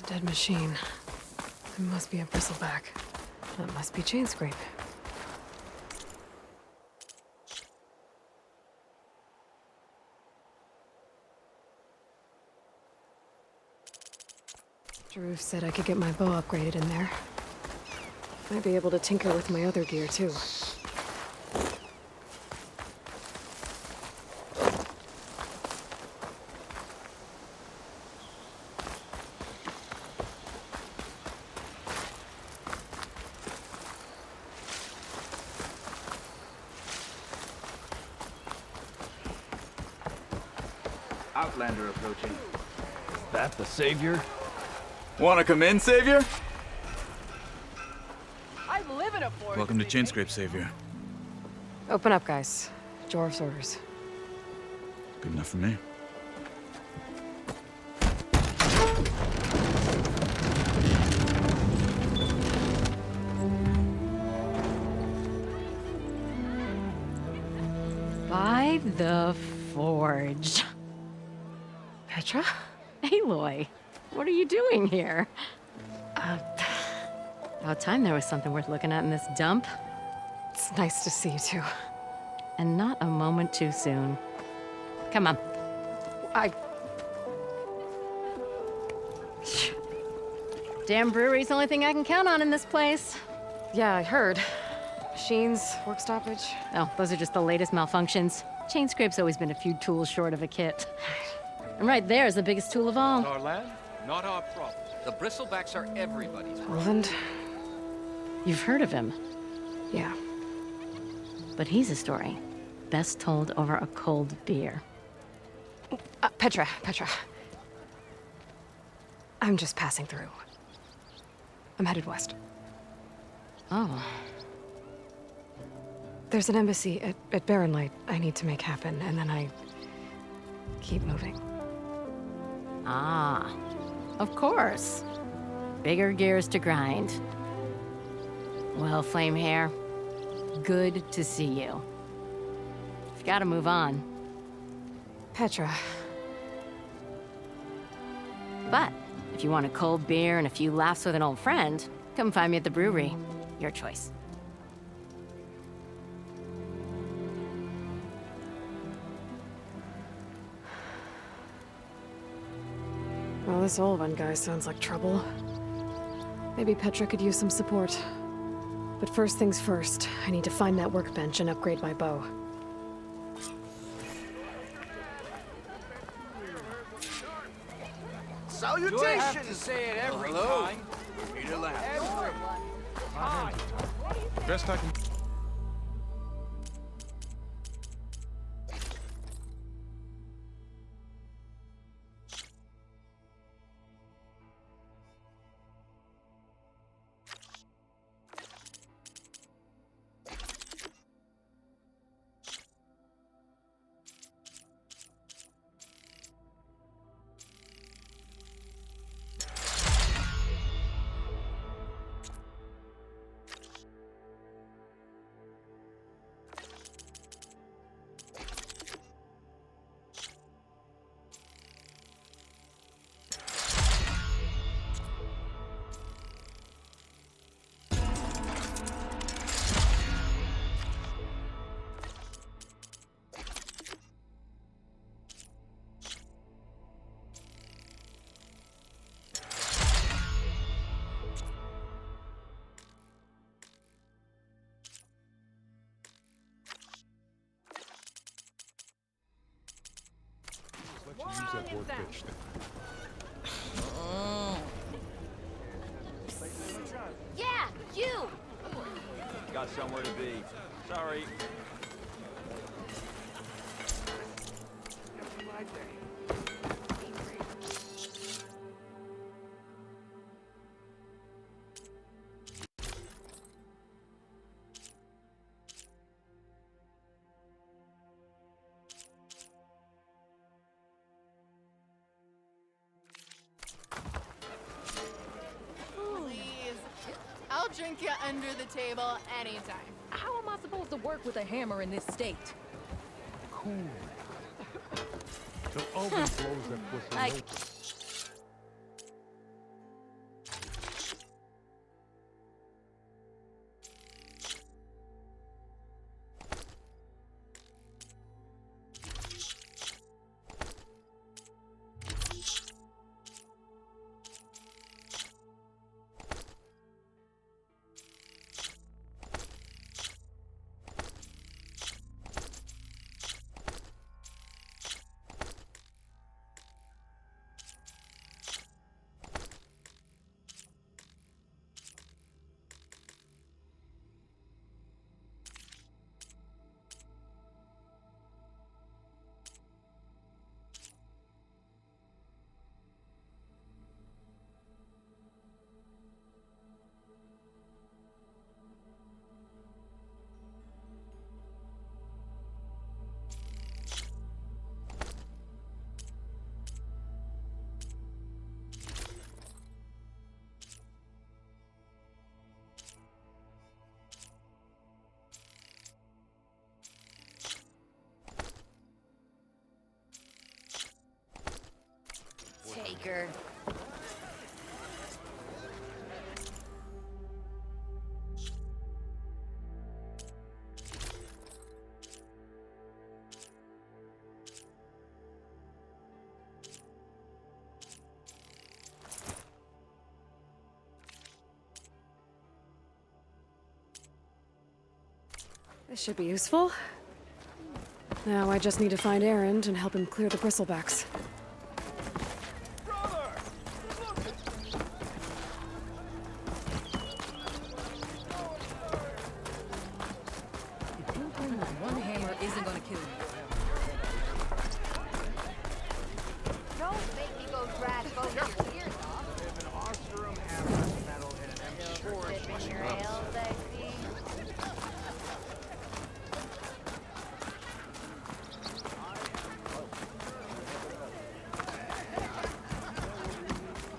Dead machine. It must be a bristleback. That must be chain scrape. Sharuf said I could get my bow upgraded in there. Might be able to tinker with my other gear, too. Outlander approaching. That the savior? Wanna come in, Savior? I live in a forest. Welcome to Chainscrape, Savior. Open up, guys. Jorv's orders. Good enough for me. By the forge. Petra? Aloy, what are you doing here? About time there was something worth looking at in this dump. It's nice to see you, too. And not a moment too soon. Come on. Damn brewery's the only thing I can count on in this place. Yeah, I heard. Machines, work stoppage. Oh, those are just the latest malfunctions. Chainscrape's always been a few tools short of a kit. And right there is the biggest tool of all. Our land, not our problem. The Bristlebacks are everybody's problem. Roland? You've heard of him, Yeah. but he's a story best told over a cold beer. Petra. I'm just passing through. I'm headed west. Oh, There's an embassy at Barrenlight I need to make happen, and then I keep moving. ah, of course. Bigger gears to grind. Well, Flamehair, good to see you. You've got to move on. Petra. But if you want a cold beer and a few laughs with an old friend, come find me at the brewery. Your choice. Well, this old one guy sounds like trouble. Maybe Petra could use some support. But first things first, I need to find that workbench and upgrade my bow. Salutations! Do I have to say it every time? Peter Lamb. Everyone. Hi. Best I can. Use that workbench then. Yeah, you! Got somewhere to be. Sorry. Please. I'll drink you under the table anytime. How am I supposed to work with a hammer in this state? Cool. So Owen blows that whistle. Like- Joker. This should be useful. Now I just need to find Erend and help him clear the bristlebacks. One hammer isn't gonna kill you. Don't make me go drag both your ears off. If an Ostrom hammer metal in an M4 Sipping your ales, I see.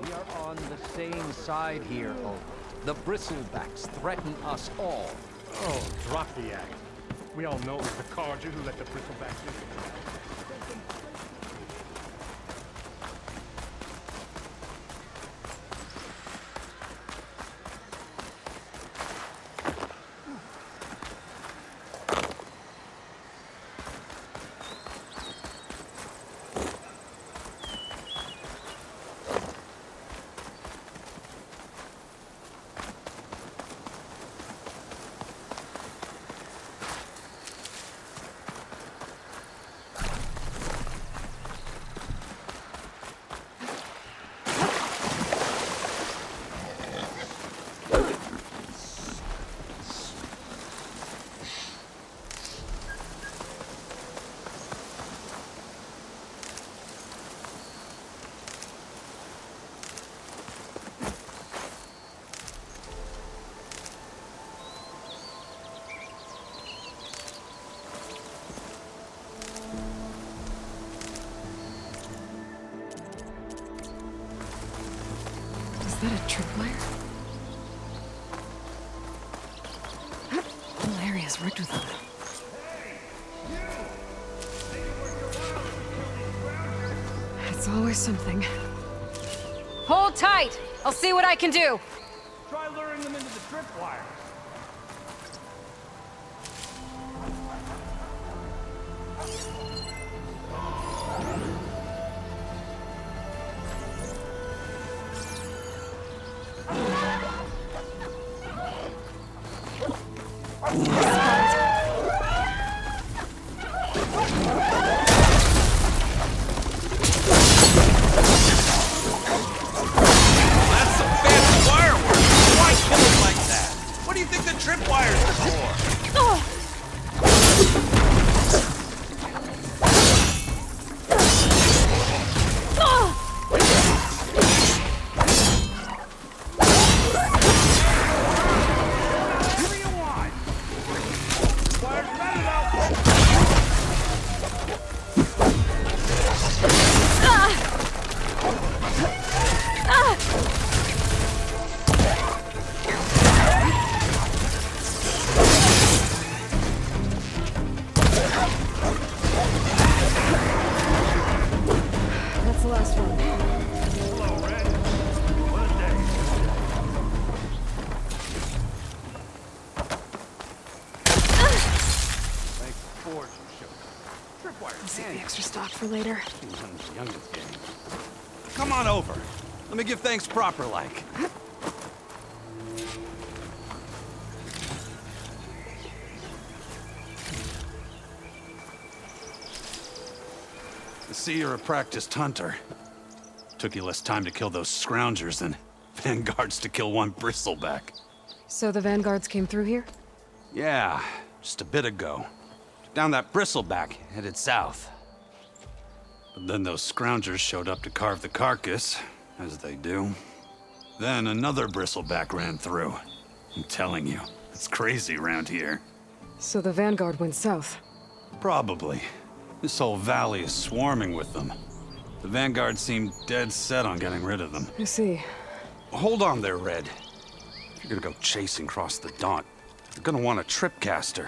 We are on the same side here, Over. The bristlebacks threaten us all. Oh, drop the act. We all know it was the Carja who let the bristlebacks in. Is that a tripwire? The whole area's rigged with them. It's always something. Hold tight! I'll see what I can do. Try luring them into the tripwire. That's some fancy fireworks! Why kill it like that? What do you think the tripwires are for? Whatever you want. Wire's better though. That's the last one. Hello, Red. What a day. Thanks for forging, Sugar. Tripwire. Save the extra stock for later. Youngest game. Come on over. Let me give thanks proper like. I see you're a practiced hunter. Took you less time to kill those scroungers than vanguards to kill one bristleback. So the vanguards came through here? Yeah, just a bit ago. Down that bristleback, headed south. But then those scroungers showed up to carve the carcass, as they do. Then another bristleback ran through. I'm telling you, it's crazy around here. So the vanguard went south. Probably. This whole valley is swarming with them. The vanguard seemed dead set on getting rid of them. I see. Hold on there, Red. If you're gonna go chasing across the Daunt, you're gonna want a tripcaster.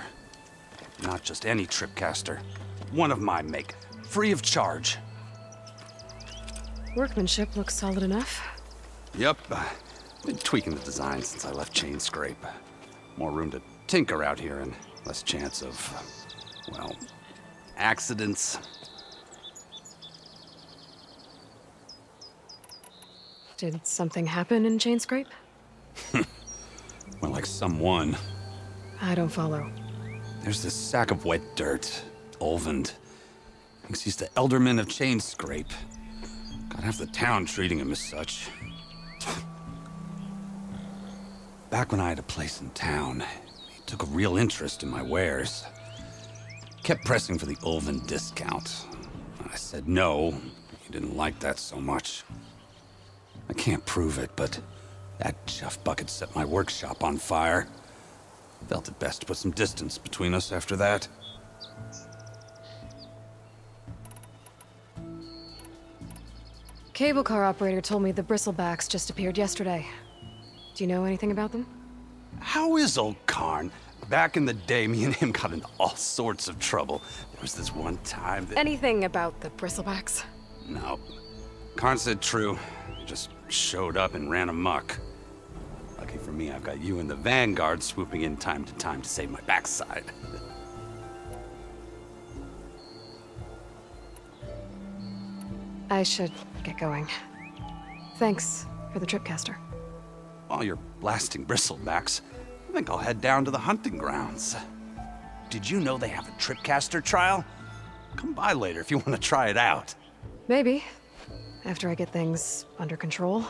Not just any tripcaster. One of my make. Free of charge. Workmanship looks solid enough. Yep, been tweaking the design since I left Chain Scrape. More room to tinker out here and less chance of, well, accidents. Did something happen in Chain Scrape? Well, like someone. I don't follow. There's this sack of wet dirt, Olvend. Thinks he's the Elderman of Chain Scrape. Got half the town treating him as such. Back when I had a place in town, he took a real interest in my wares. Kept pressing for the Olvend discount. I said no. He didn't like that so much. I can't prove it, but that chuff bucket set my workshop on fire. Felt it best to put some distance between us after that. Cable car operator told me the bristlebacks just appeared yesterday. Do you know anything about them? How is old Karn? Back in the day, me and him got into all sorts of trouble. There was this one time that... Anything about the bristlebacks? No. Karn said true. He just showed up and ran amok. Lucky for me, I've got you and the Vanguard swooping in time to save my backside. I should get going. Thanks for the tripcaster. While you're blasting bristlebacks, I think I'll head down to the hunting grounds. Did you know they have a tripcaster trial? Come by later if you want to try it out. Maybe. After I get things under control.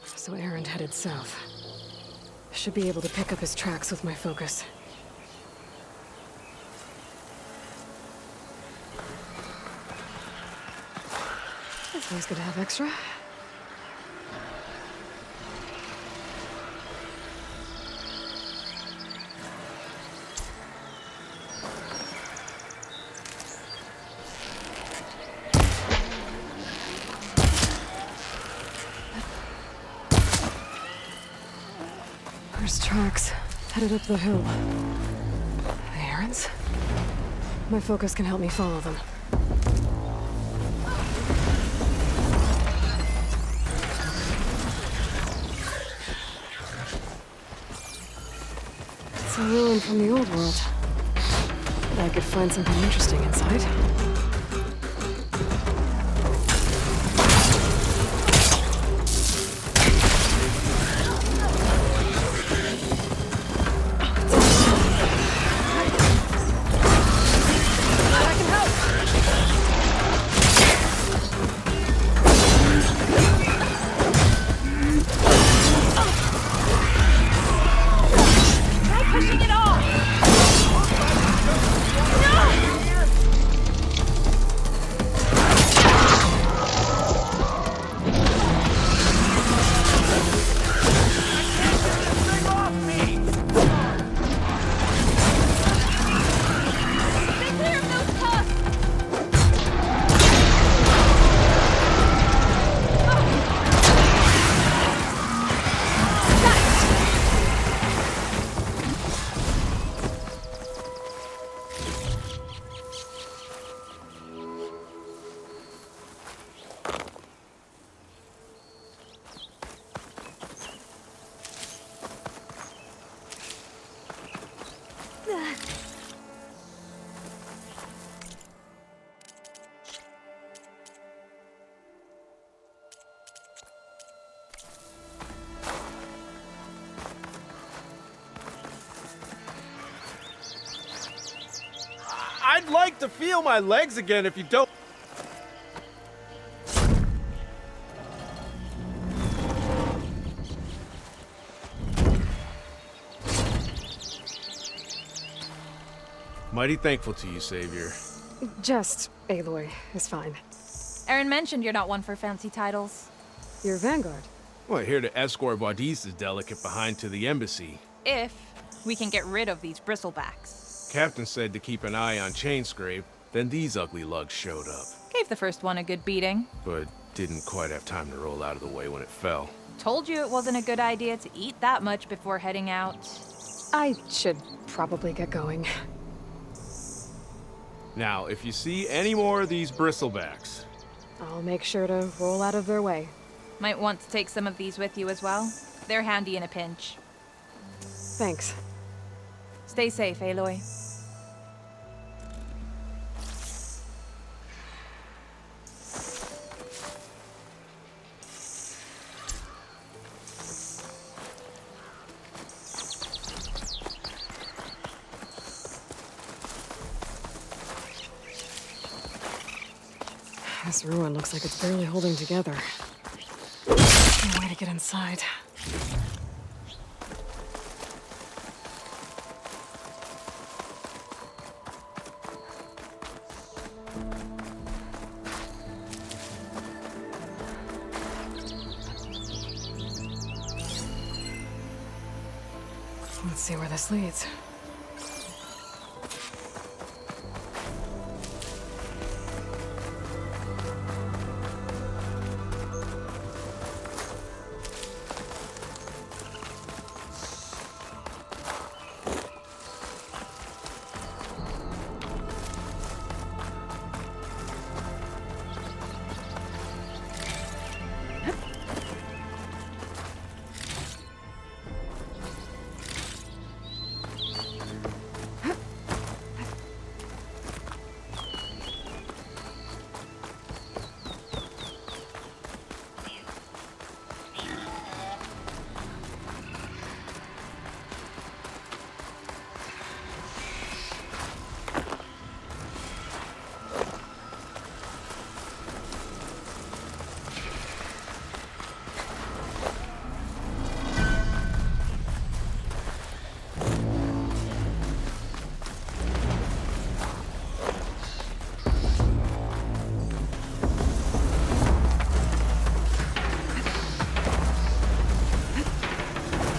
So Aaron headed south. Should be able to pick up his tracks with my focus. It's always good to have extra. There's tracks headed up the hill. The errands? My focus can help me follow them. It's a ruin from the old world. I could find something interesting inside. I'd like to feel my legs again if you don't. Mighty thankful to you, Savior. Just Aloy is fine. Aaron mentioned you're not one for fancy titles. You're Vanguard. Well, here to escort Wadis's delicate behind to the embassy. If we can get rid of these bristlebacks. Captain said to keep an eye on Chain Scrape, then these ugly lugs showed up. Gave the first one a good beating. But didn't quite have time to roll out of the way when it fell. Told you it wasn't a good idea to eat that much before heading out. I should probably get going. Now, if you see any more of these bristlebacks, I'll make sure to roll out of their way. Might want to take some of these with you as well. They're handy in a pinch. Thanks. Stay safe, Aloy. This ruin looks like it's barely holding together. No way to get inside. Let's see where this leads.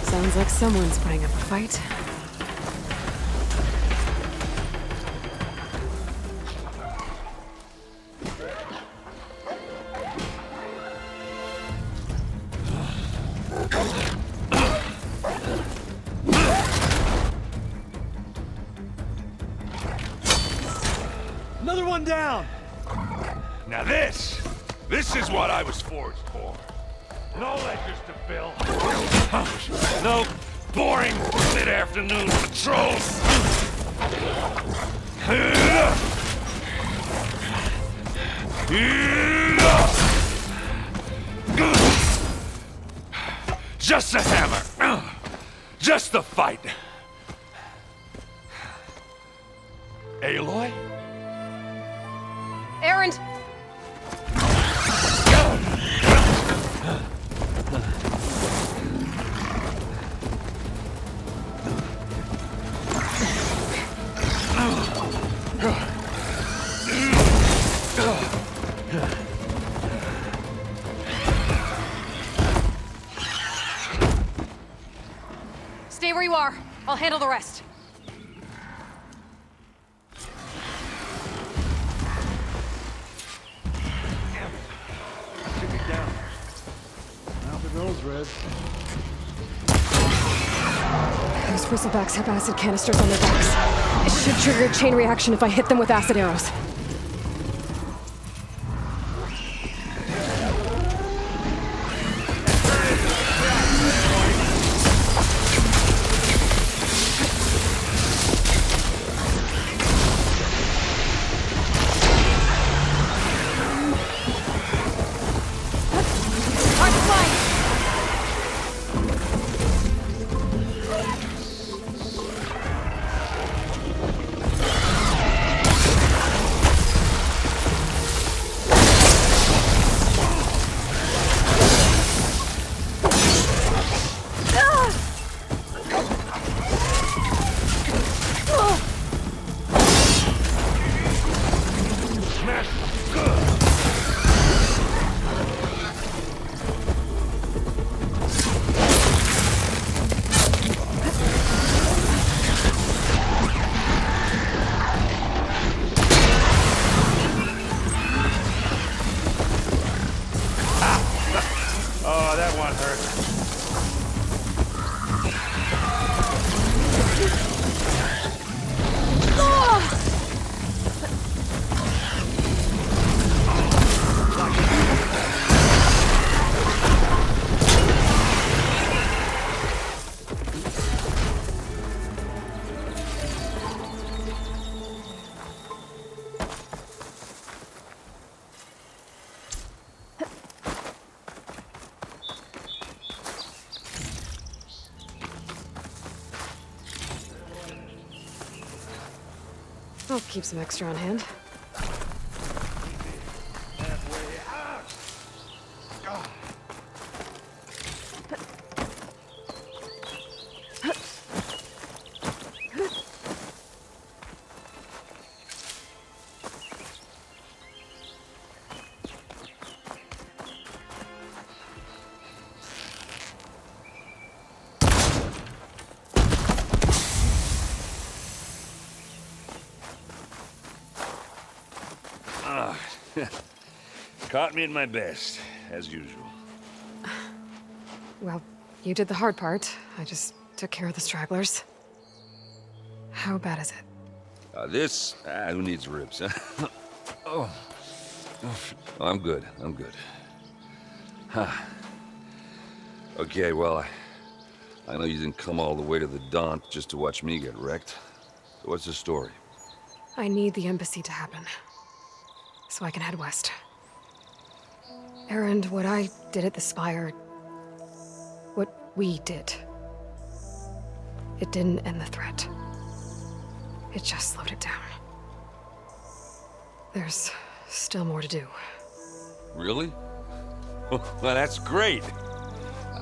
Sounds like someone's putting up a fight. Another one down! Now this is what I was forged for. No ledgers to fill. No boring mid-afternoon patrols. Just a hammer. Just a fight. Aloy? Erend! Stay where you are. I'll handle the rest. Shoot me down. Out the goes, Red. Those bristlebacks have acid canisters on their backs. It should trigger a chain reaction if I hit them with acid arrows. Oh, that one hurt. I'll keep some extra on hand. Caught me at my best, as usual. Well, you did the hard part. I just took care of the stragglers. How bad is it? Who needs ribs, huh? Oh, I'm good, I'm good. Huh. Okay, well, I know you didn't come all the way to the Daunt just to watch me get wrecked. So what's the story? I need the embassy to happen, so I can head west. Erend, what I did at the Spire, what we did, it didn't end the threat. It just slowed it down. There's still more to do. Really? Well, that's great.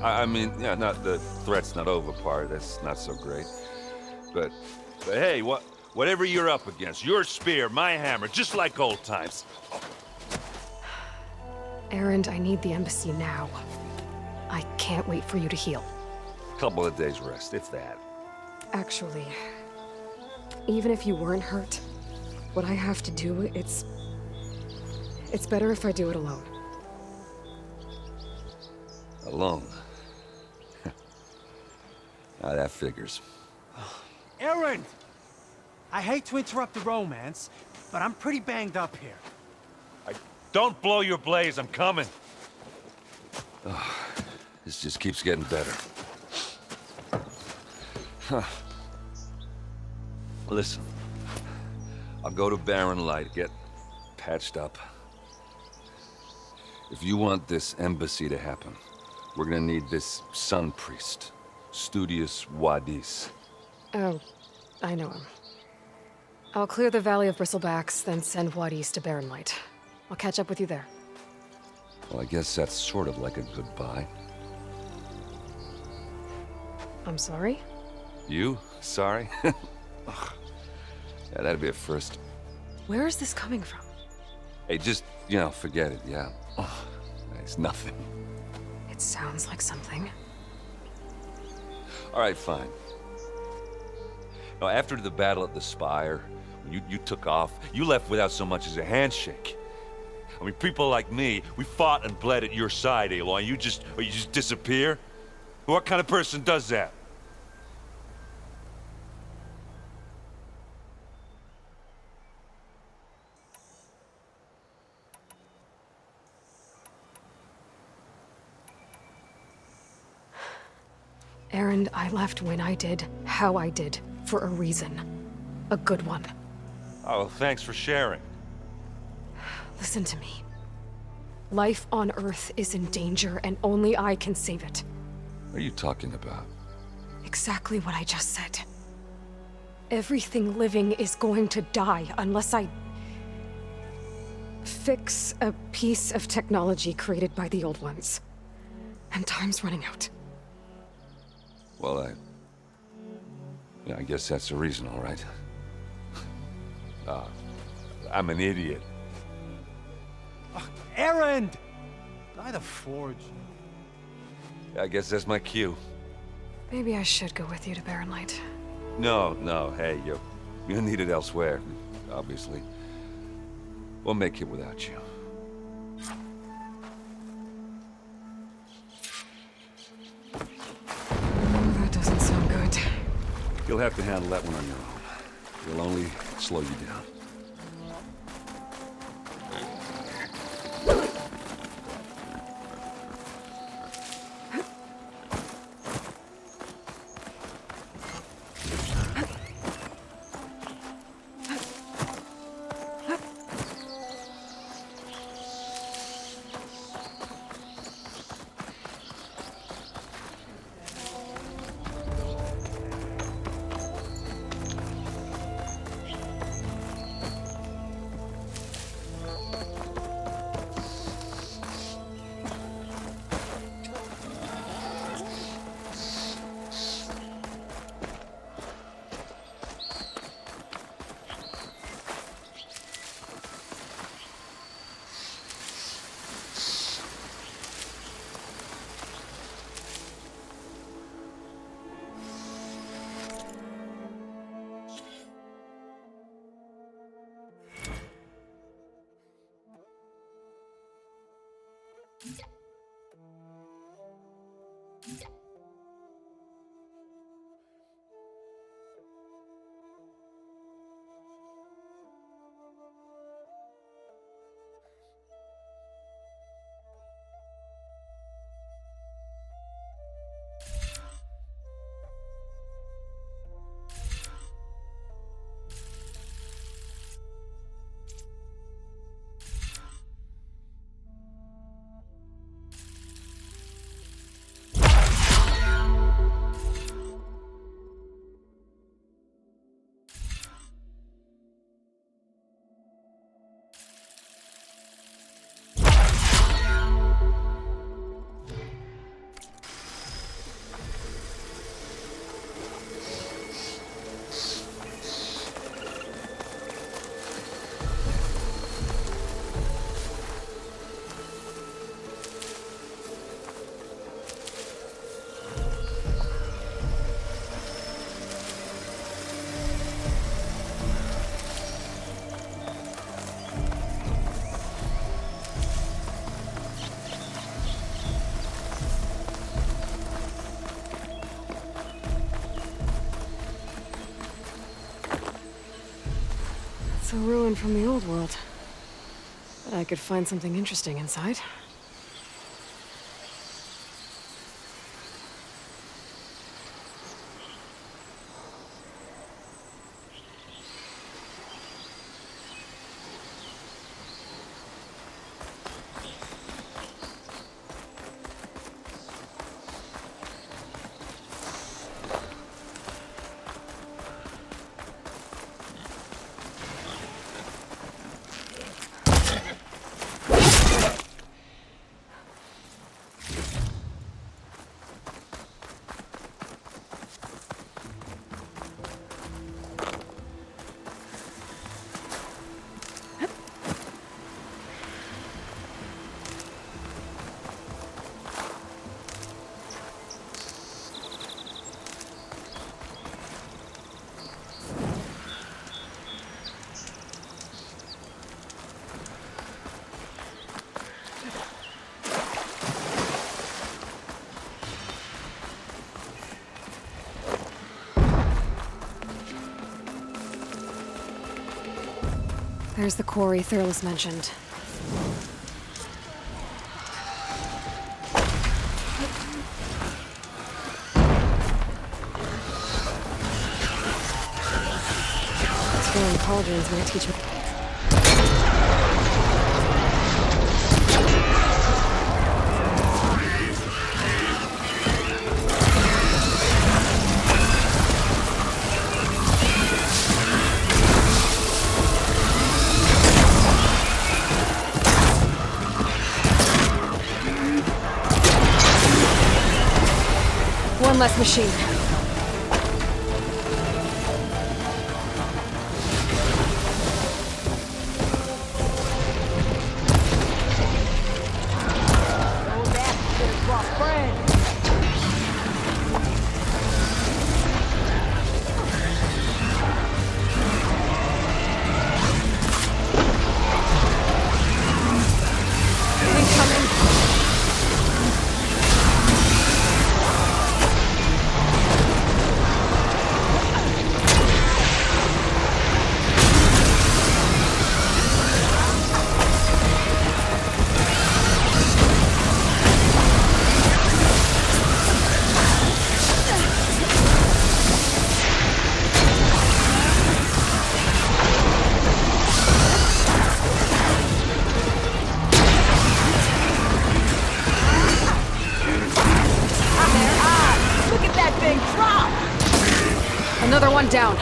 I mean, yeah, not the threat's not over part, that's not so great. But hey, whatever you're up against, your spear, my hammer, just like old times. Erend, I need the embassy now. I can't wait for you to heal. Couple of days rest, if that. Actually, even if you weren't hurt, what I have to do, it's better if I do it alone. Alone? Now that figures. Erend! I hate to interrupt the romance, but I'm pretty banged up here. Don't blow your blaze, I'm coming. This just keeps getting better. Huh. Listen, I'll go to Barren Light, get patched up. If you want this embassy to happen, we're gonna need this sun priest, Studius Wadis. Oh, I know him. I'll clear the Valley of Bristlebacks, then send Wadis to Barren Light. I'll catch up with you there. Well, I guess that's sort of like a goodbye. I'm sorry? You? Sorry? Ugh. Yeah, that'd be a first. Where is this coming from? Hey, just, forget it, yeah. Ugh. It's nothing. It sounds like something. All right, fine. Now, after the battle at the Spire, when you took off, you left without so much as a handshake. I mean, people like me, we fought and bled at your side, Aloy. You just disappear? What kind of person does that? Erend, I left when I did, how I did, for a reason. A good one. Oh, well, thanks for sharing. Listen to me. Life on Earth is in danger, and only I can save it. What are you talking about? Exactly what I just said. Everything living is going to die unless I fix a piece of technology created by the old ones. And time's running out. Well, I guess that's the reason, all right. I'm an idiot. Erend! By the Forge. I guess that's my cue. Maybe I should go with you to Barren Light. No, hey, you're needed elsewhere, obviously. We'll make it without you. That doesn't sound good. You'll have to handle that one on your own. It'll only slow you down. It's a ruin from the old world. But I could find something interesting inside. There's the quarry Thurles mentioned. Exploring cauldrons might teach me. One less machine. Another one down.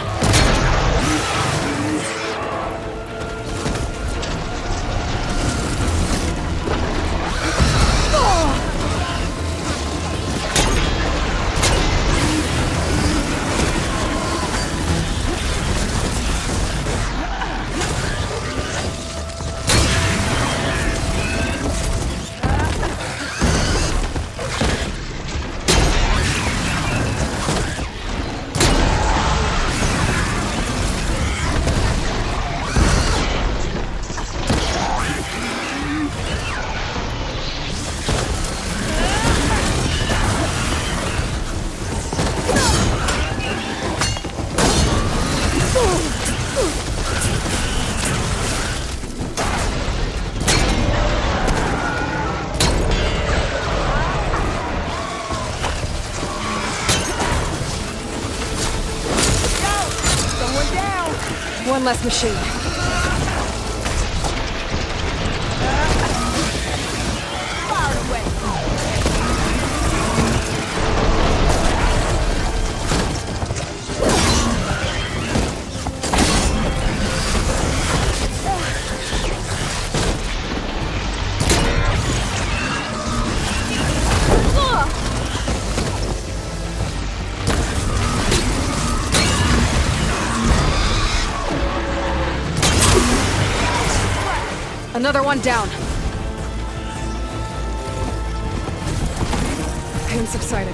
One less machine. Another one down. Pain subsided.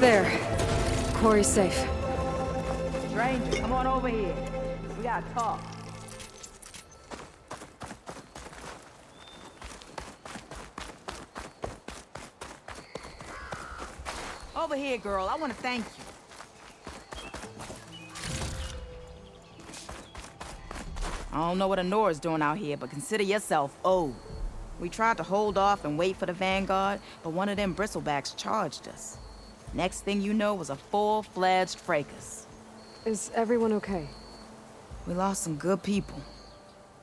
There. Quarry's safe. Stranger, come on over here. We gotta talk. Over here, girl. I want to thank you. I don't know what Honora's doing out here, but consider yourself owed. We tried to hold off and wait for the Vanguard, but one of them bristlebacks charged us. Next thing you know was a full-fledged fracas. Is everyone okay? We lost some good people,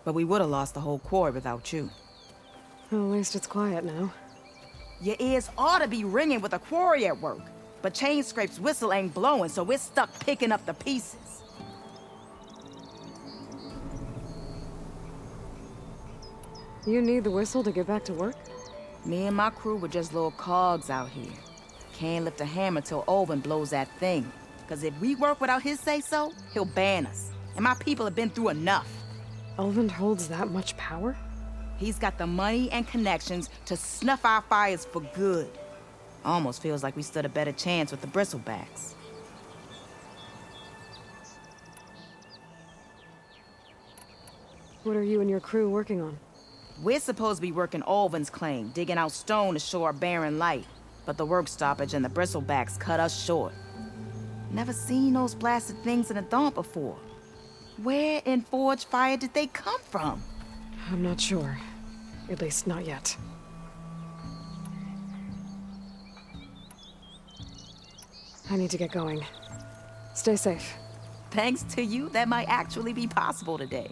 but we would have lost the whole quarry without you. Well, at least it's quiet now. Your ears ought to be ringing with a quarry at work, but Chain Scrape's whistle ain't blowing, so we're stuck picking up the pieces. You need the whistle to get back to work? Me and my crew were just little cogs out here. Can't lift a hammer till Olvin blows that thing. Cause if we work without his say-so, he'll ban us. And my people have been through enough. Elvin holds that much power? He's got the money and connections to snuff our fires for good. Almost feels like we stood a better chance with the bristlebacks. What are you and your crew working on? We're supposed to be working Olvin's claim, digging out stone to show our barren light. But the work stoppage and the bristlebacks cut us short. Never seen those blasted things in the Dawn before. Where in Forge Fire did they come from? I'm not sure. At least not yet. I need to get going. Stay safe. Thanks to you, that might actually be possible today.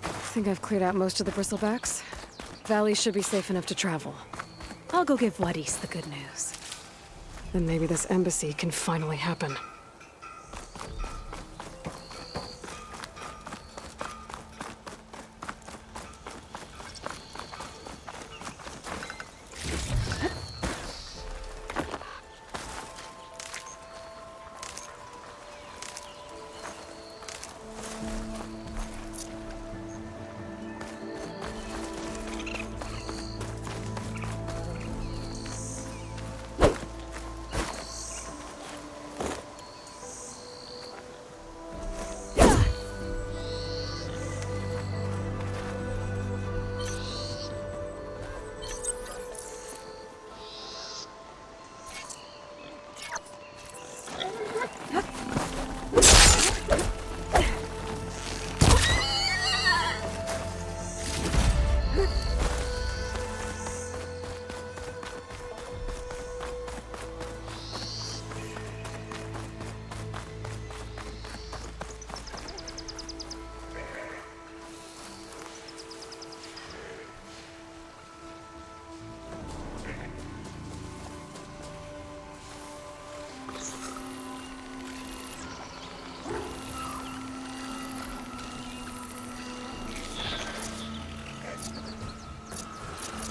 I think I've cleared out most of the bristlebacks. Valley should be safe enough to travel. I'll go give Wadis the good news. Then maybe this embassy can finally happen.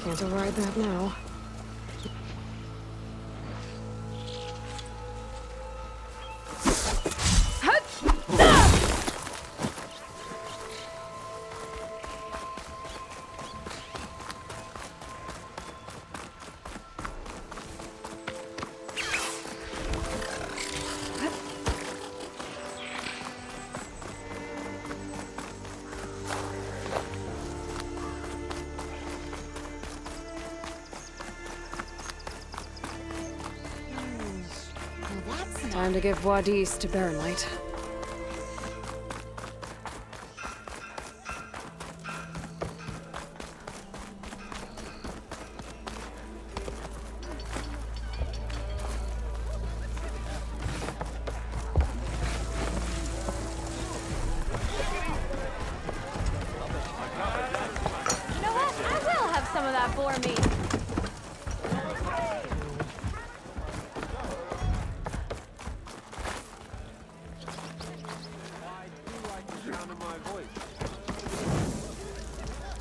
Can't override that now. Time to give Wadis to Baronlight. You know what? I will have some of that boar meat.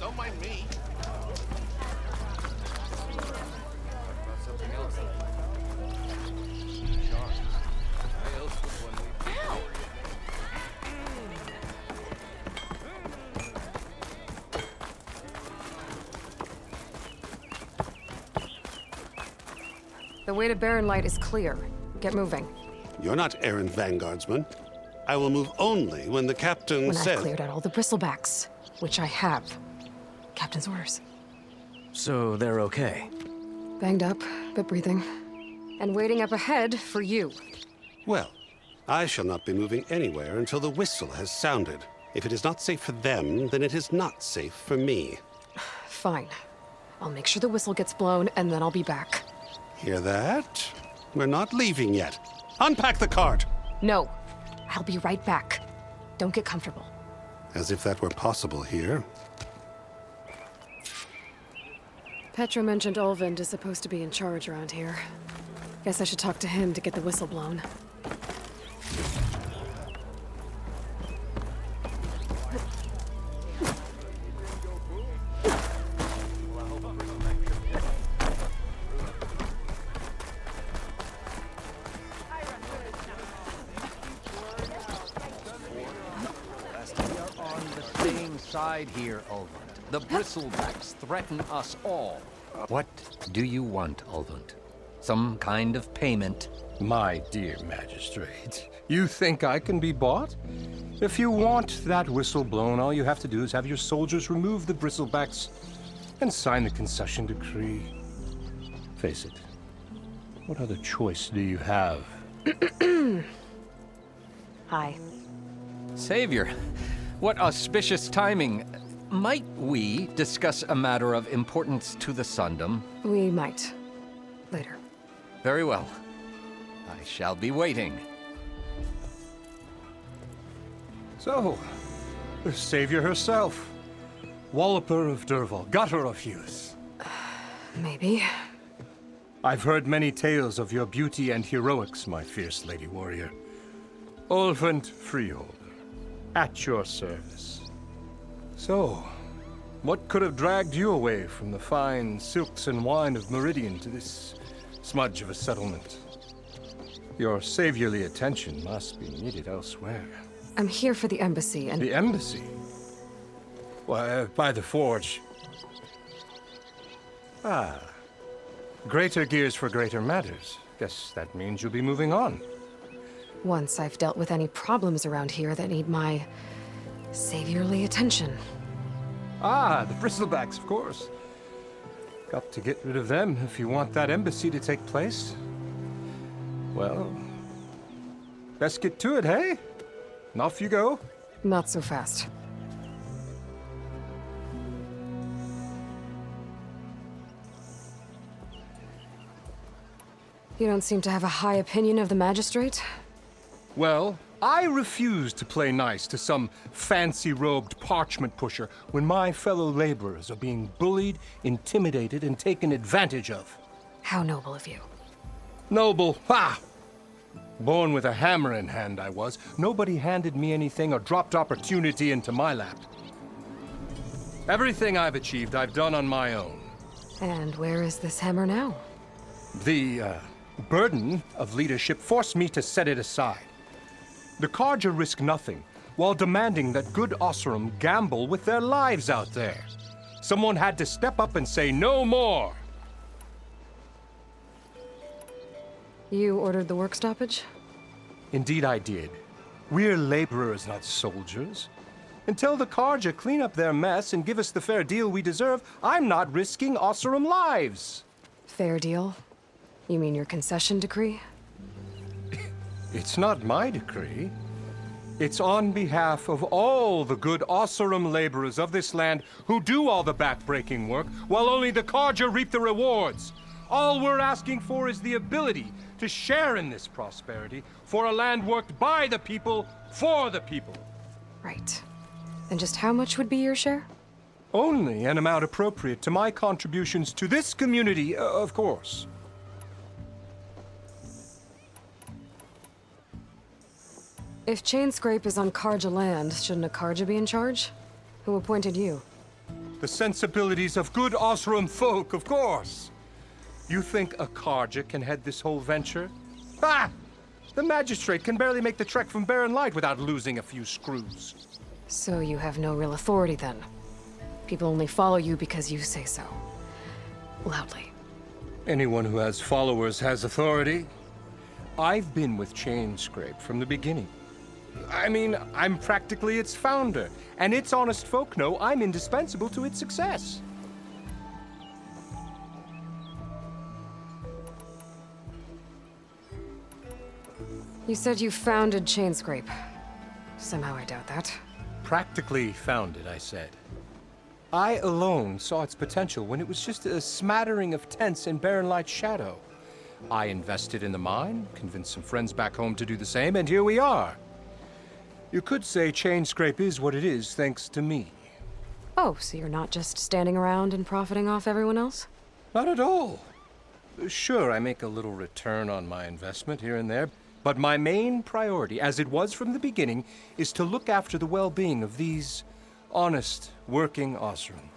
Don't mind me. The way to Baronlight is clear. Get moving. You're not errant vanguardsman. I will move only when the captain When says... I've cleared out all the bristlebacks, which I have. Captain's orders. So they're okay? Banged up, but breathing. And waiting up ahead for you. Well, I shall not be moving anywhere until the whistle has sounded. If it is not safe for them, then it is not safe for me. Fine. I'll make sure the whistle gets blown, and then I'll be back. Hear that? We're not leaving yet. Unpack the cart! No. I'll be right back. Don't get comfortable. As if that were possible here. Petra mentioned Olvind is supposed to be in charge around here. Guess I should talk to him to get the whistle blown. Side here, Ulvund. The bristlebacks threaten us all. What do you want, Ulvund? Some kind of payment? My dear magistrate, you think I can be bought? If you want that whistle blown, all you have to do is have your soldiers remove the bristlebacks and sign the concession decree. Face it, what other choice do you have? Hi. Savior, what auspicious timing. Might we discuss a matter of importance to the Sundom? We might. Later. Very well. I shall be waiting. So, the savior herself. Walloper of Derval, gutter of youth. Maybe. I've heard many tales of your beauty and heroics, my fierce lady warrior. Ulvund Freeholder, at your service. So, what could have dragged you away from the fine silks and wine of Meridian to this smudge of a settlement? Your saviorly attention must be needed elsewhere. I'm here for the embassy and... The embassy? Why, by the forge. Ah. Greater gears for greater matters. Guess that means you'll be moving on. Once I've dealt with any problems around here that need my saviorly attention. Ah, the bristlebacks, of course. Got to get rid of them if you want that embassy to take place. Well, best get to it, hey? And off you go. Not so fast. You don't seem to have a high opinion of the magistrate? Well, I refuse to play nice to some fancy-robed parchment pusher when my fellow laborers are being bullied, intimidated, and taken advantage of. How noble of you. Noble? Ha! Born with a hammer in hand, I was. Nobody handed me anything or dropped opportunity into my lap. Everything I've achieved, I've done on my own. And where is this hammer now? The, burden of leadership forced me to set it aside. The Carja risk nothing, while demanding that good Osram gamble with their lives out there. Someone had to step up and say no more. You ordered the work stoppage? Indeed I did. We're laborers, not soldiers. Until the Carja clean up their mess and give us the fair deal we deserve, I'm not risking Osram lives. Fair deal? You mean your concession decree? It's not my decree. It's on behalf of all the good Osserum laborers of this land who do all the back-breaking work, while only the Carja reap the rewards. All we're asking for is the ability to share in this prosperity for a land worked by the people, for the people. Right. And just how much would be your share? Only an amount appropriate to my contributions to this community, of course. If Chainscrape is on Carja land, shouldn't a Carja be in charge? Who appointed you? The sensibilities of good Osserum folk, of course. You think a Carja can head this whole venture? Ah! The magistrate can barely make the trek from Barren Light without losing a few screws. So you have no real authority then? People only follow you because you say so. Loudly. Anyone who has followers has authority. I've been with Chainscrape from the beginning. I mean, I'm practically its founder, and its honest folk know I'm indispensable to its success. You said you founded Chainscrape. Somehow I doubt that. Practically founded, I said. I alone saw its potential when it was just a smattering of tents in Barren Light's shadow. I invested in the mine, convinced some friends back home to do the same, and here we are. You could say Chainscrape is what it is thanks to me. Oh, so you're not just standing around and profiting off everyone else? Not at all. Sure, I make a little return on my investment here and there, but my main priority, as it was from the beginning, is to look after the well-being of these honest, working Osserum.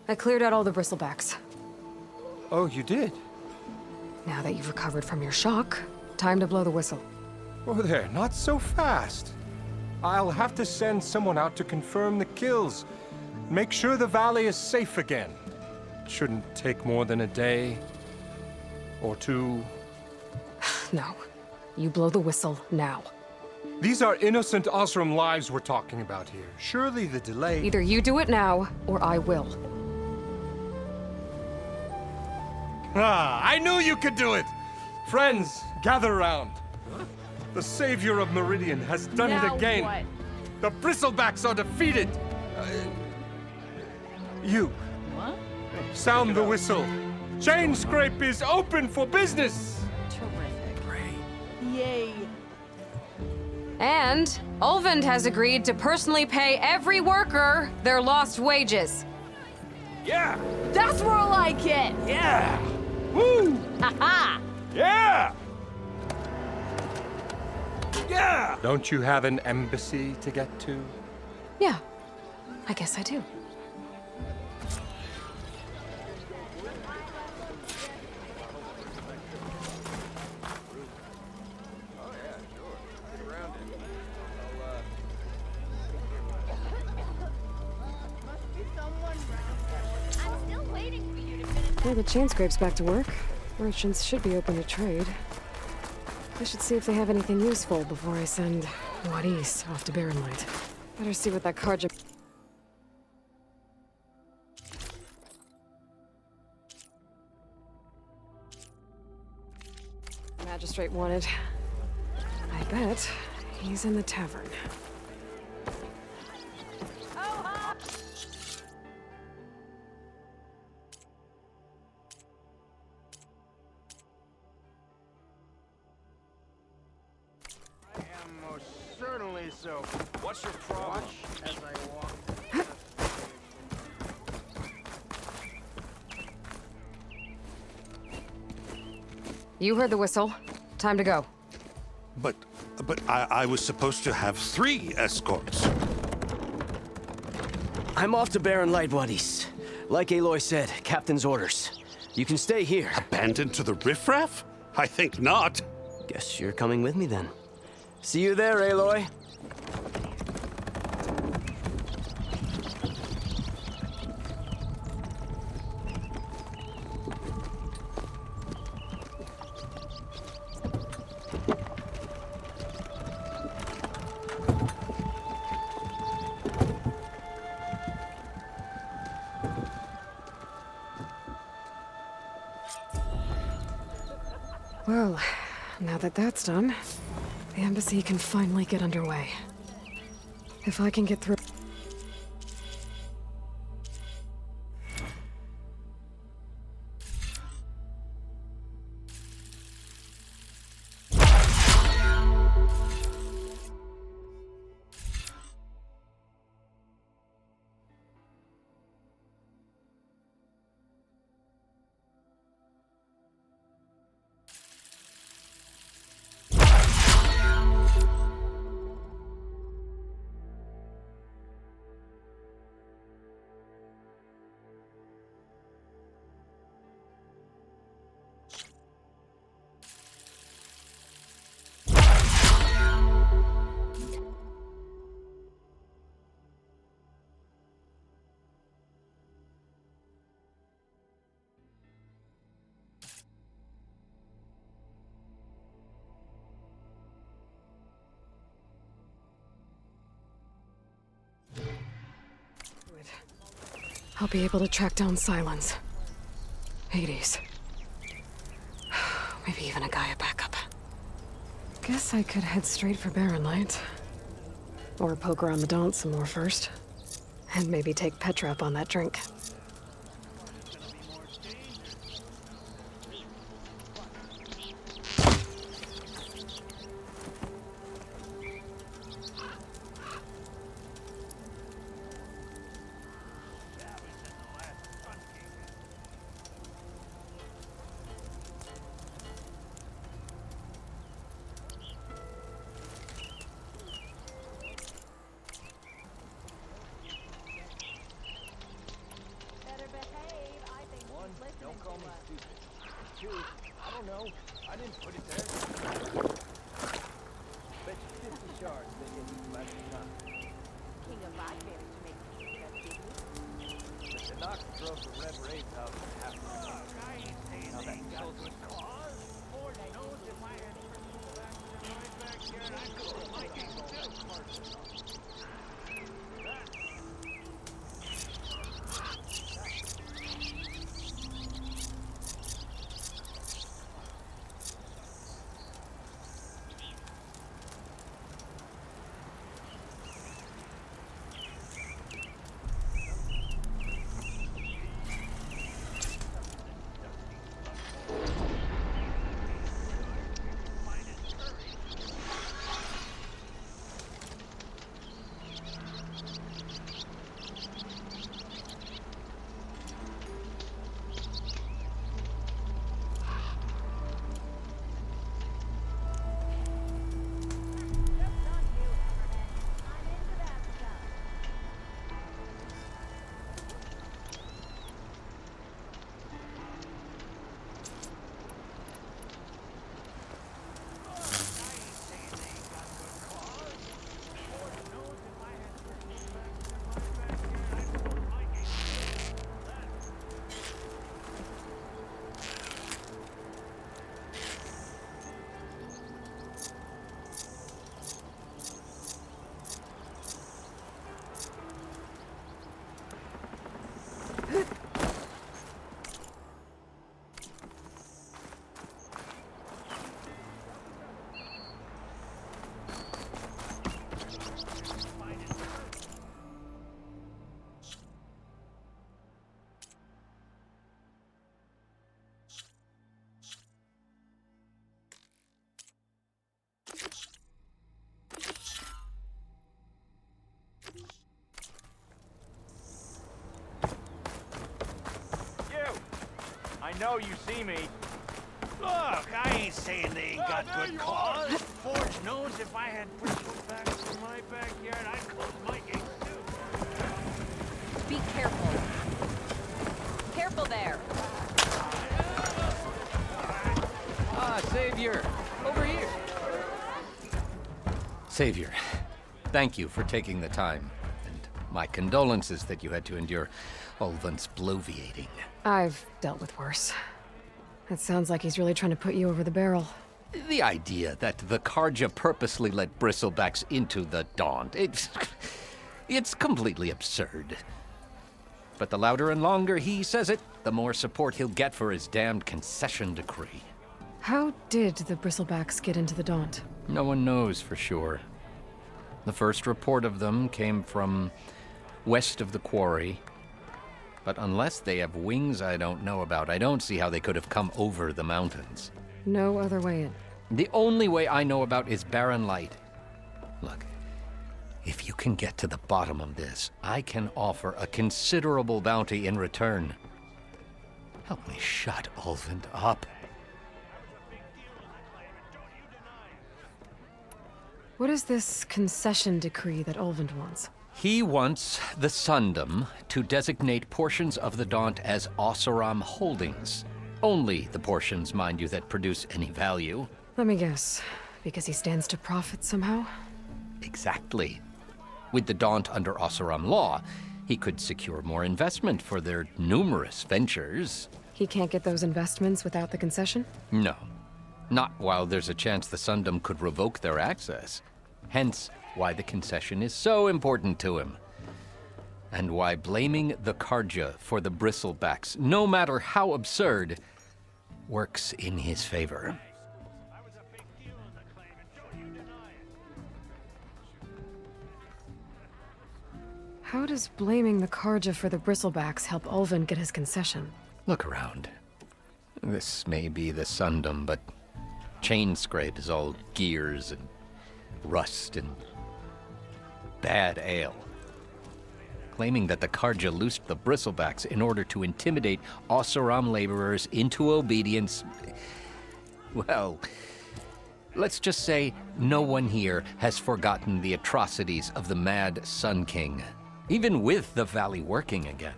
I cleared out all the bristlebacks. Oh, you did? Now that you've recovered from your shock, time to blow the whistle. Oh there, not so fast. I'll have to send someone out to confirm the kills. Make sure the valley is safe again. Shouldn't take more than a day or two. No. You blow the whistle now. These are innocent Osserum lives we're talking about here. Surely the delay... Either you do it now, or I will. Ah, I knew you could do it! Friends, gather around. The savior of Meridian has done it again. What? The bristlebacks are defeated. You. What? Sound the whistle. Chainscrape is open for business. Terrific. Great. Yay. And Ulvund has agreed to personally pay every worker their lost wages. Yeah. That's more like it. Yeah. Woo. Ha-ha. Yeah. Yeah. Don't you have an embassy to get to? Yeah, I guess I do. Well, the Chainscrape's back to work. Merchants should be open to trade. I should see if they have anything useful before I send Wadis off to Barren Light. Better see what that Carja... Magistrate wanted. I bet he's in the tavern. Certainly so. What's your problem? Watch as I walk. You heard the whistle. Time to go. But I was supposed to have 3 escorts. I'm off to Barren Light, Wadis. Like Aloy said, Captain's orders. You can stay here. Abandoned to the riffraff? I think not. Guess you're coming with me then. See you there, Aloy. Well, now that that's done, the embassy can finally get underway. If I can get through... I'll be able to track down Silence. Hades. Maybe even a Gaia backup. Guess I could head straight for Barren Light. Or poke around the Daunt some more first. And maybe take Petra up on that drink. I know you see me. Look, I ain't saying they ain't got good cause. Forge knows if I had bristlebacks in my backyard, I'd close my gates too. Be careful. Careful there. Ah, Savior! Over here! Savior, thank you for taking the time. And my condolences that you had to endure Ulvund's bloviating. I've dealt with worse. It sounds like he's really trying to put you over the barrel. The idea that the Karja purposely let bristlebacks into the Daunt, it's completely absurd. But the louder and longer he says it, the more support he'll get for his damned concession decree. How did the bristlebacks get into the Daunt? No one knows for sure. The first report of them came from west of the quarry. But unless they have wings I don't know about, I don't see how they could have come over the mountains. No other way in. The only way I know about is Barren Light. Look, if you can get to the bottom of this, I can offer a considerable bounty in return. Help me shut Ulvund up. What is this concession decree that Ulvund wants? He wants the Sundom to designate portions of the Daunt as Oseram holdings. Only the portions, mind you, that produce any value. Let me guess. Because he stands to profit somehow? Exactly. With the Daunt under Oseram law, he could secure more investment for their numerous ventures. He can't get those investments without the concession? No. Not while there's a chance the Sundom could revoke their access. Hence, why the concession is so important to him. And why blaming the Karja for the bristlebacks, no matter how absurd, works in his favor. How does blaming the Karja for the bristlebacks help Ulvund get his concession? Look around. This may be the Sundom, but Chainscrape is all gears and rust and bad ale. Claiming that the Karja loosed the bristlebacks in order to intimidate Oseram laborers into obedience. Well, let's just say no one here has forgotten the atrocities of the Mad Sun King. Even with the valley working again,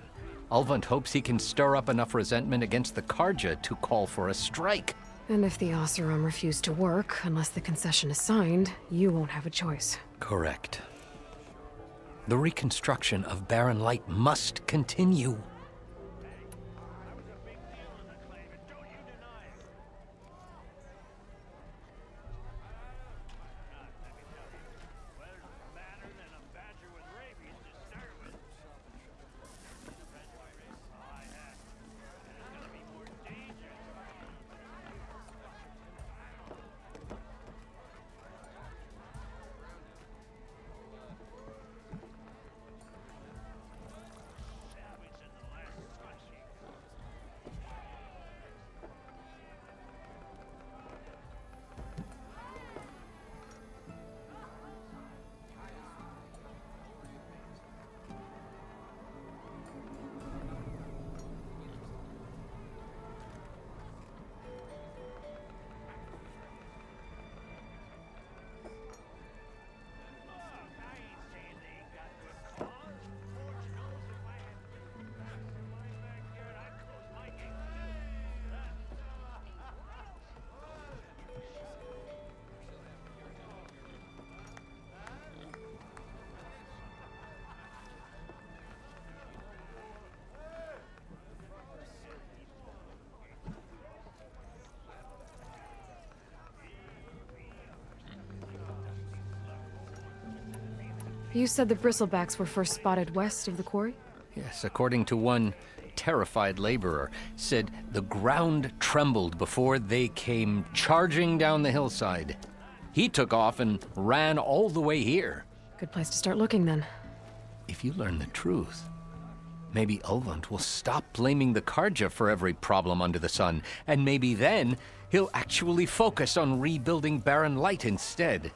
Ulvund hopes he can stir up enough resentment against the Karja to call for a strike. And if the Oseram refuse to work, unless the concession is signed, you won't have a choice. Correct. The reconstruction of Barren Light must continue. You said the bristlebacks were first spotted west of the quarry? Yes, according to one terrified laborer, said the ground trembled before they came charging down the hillside. He took off and ran all the way here. Good place to start looking, then. If you learn the truth, maybe Ulvund will stop blaming the Karja for every problem under the sun, and maybe then he'll actually focus on rebuilding Barren Light instead.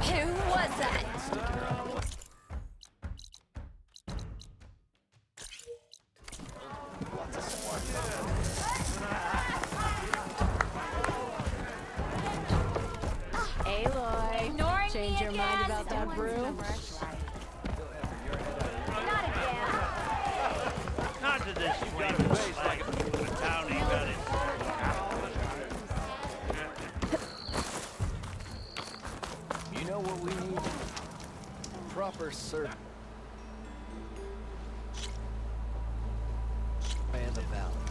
Who was that? Aloy, change your mind about that brew? Not to this flaming slag. The town ain't got it. You know what we need? Proper service. And the valley.